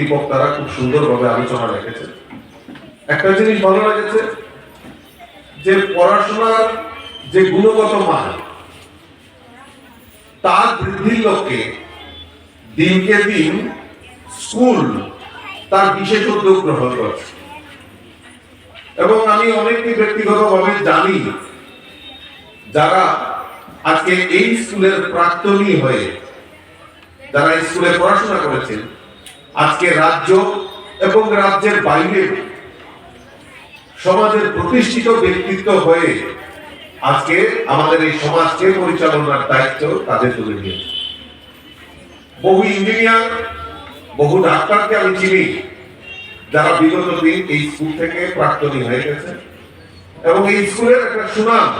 উদ্দীপকতারা খুব সুন্দরভাবে আলোচনা রেখেছে। একটা জিনিস ভালো লেগেছে যে পড়াশোনার যে গুণগত মান তার বৃদ্ধির লক্ষ্যে দিনকে দিন স্কুল তার বিশেষ উদ্যোগ গ্রহণ করছে। এবং আমি অনেককে ব্যক্তিগতভাবে জানি যারা আজকে এই স্কুলের প্রাক্তনী হয়ে যারা স্কুলে পড়াশোনা করেছেন, আজকে রাজ্য এবং রাজ্যের বাইরে সমাজের প্রতিষ্ঠিত ব্যক্তিত্ব হয়ে আজকে আমাদের এই সমাজকে পরিচালনার দায়িত্ব তাদের তুলে নিয়েছে। বহু ইঞ্জিনিয়ার, বহু ডাক্তারকে আমি চিনি যারা বিগত দিন এই স্কুল থেকে প্রাক্তনী হয়ে গেছে এবং এই স্কুলের একটা সুনাম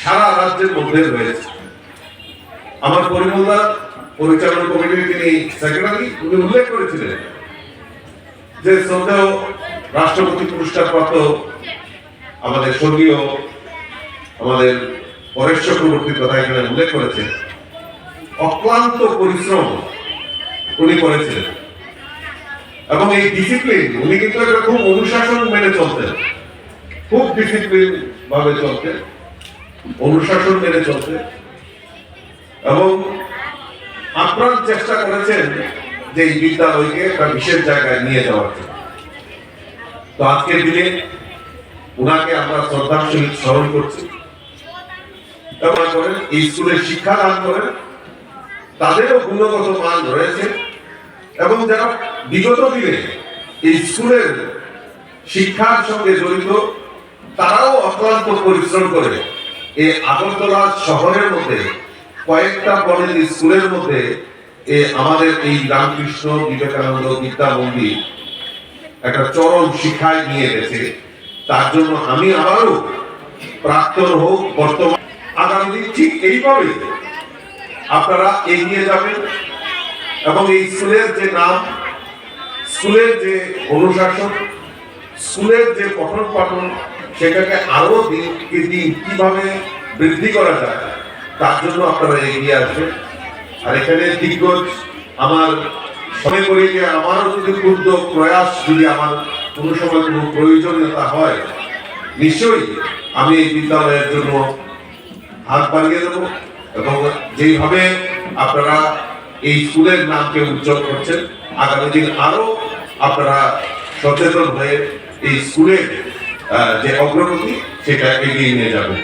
সারা রাজ্যের মধ্যে রয়েছে। আমার পরিমলদা পরিচালনা কমিটির তিনি সেক্রেটারি, উনি উল্লেখ করেছিলেন যে শ্রদ্ধেয় রাষ্ট্রপতি পুরস্কারপ্রাপ্ত আমাদের স্বর্গীয় আমাদের পরেশ চক্রবর্তীর কথা এখানে উল্লেখ করেছেন। অক্লান্ত পরিশ্রম উনি করেছিলেন এবং এই ডিসিপ্লিন উনি কিন্তু একটা খুব অনুশাসন মেনে চলতেন, খুব ডিসিপ্লিন ভাবে চলতেন, অনুশাসন মেনে চলতেন এবং আপ্রাণ চেষ্টা করেছেন যে এই বিদ্যালয়কে একটা বিশেষ জায়গায় নিয়ে যাওয়ার জন্য। তো আজকের দিনে উনাকে আমরা শ্রদ্ধার সহিত স্মরণ করছি এবং করেন এই স্কুলে শিক্ষা দান করেন, তাদেরও গুণগত মান রয়েছে এবং যারা বিগত দিনে এই স্কুলের শিক্ষার সঙ্গে জড়িত তারাও অক্লান্ত পরিশ্রম করে এই আগরতলা শহরের মধ্যে কয়েকটা কলেজ স্কুলের মধ্যে আমাদের এই রামকৃষ্ণ বিবেকানন্দ বিদ্যা মন্দির একটা চরম শিক্ষায় নিয়ে গেছে। তার জন্য আমি আবারও প্রাক্তন হোক বর্তমান আগামী দিন ঠিক এইভাবে আপনারা এগিয়ে যাবেন এবং এই স্কুলের যে নাম, স্কুলের যে অনুশাসন, স্কুলের যে পঠন পাঠন সেটাকে আরো দিনকে দিন কিভাবে বৃদ্ধি করা যায় তার জন্য আপনারা এগিয়ে আসবেন। আর এখানে দিগ্গজ আমার মনে করি যে আমারও যদি উদ্যোগ প্রয়াস যদি আমার কোনো সময় কোনো প্রয়োজনীয়তা হয় নিশ্চয়ই আমি এই বিদ্যালয়ের জন্য হাত বাড়িয়ে দেবো এবং যেইভাবে আপনারা এই স্কুলের নামকে উজ্জ্বল করছেন আগামী দিন আরো আপনারা সচেতন হয়ে এই স্কুলের যে অগ্রগতি সেটা এগিয়ে নিয়ে যাবেন।